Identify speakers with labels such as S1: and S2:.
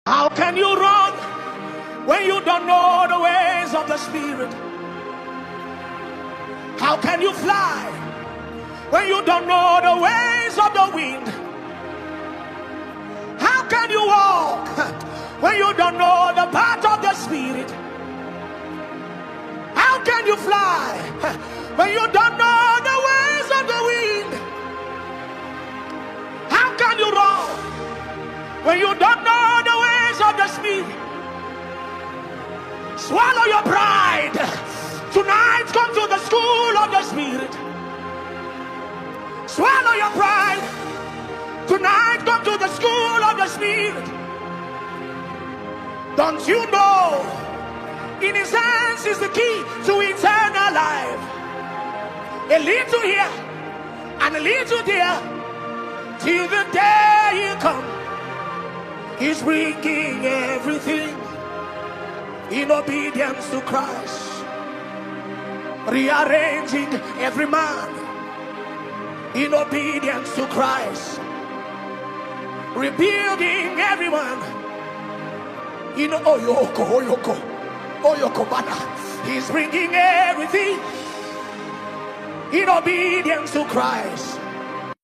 S1: How can you run when you don't know the ways of the Spirit? How can you fly when you don't know the ways of the wind? How can you walk when you don't know the path of the Spirit? How can you fly when you don't know the ways of the wind? How can you run when you don't know the ways of the Spirit? Swallow your pride. Tonight, come to the school of the Spirit. Swallow your pride. Tonight, come to the school of the Spirit. Don't you know, in His hands is the key to eternal life. A little here and a little there, till the day you come. He's bringing everything in obedience to Christ, rearranging every man in obedience to Christ, rebuilding everyone in Oyoko Bana. He's bringing everything in obedience to Christ.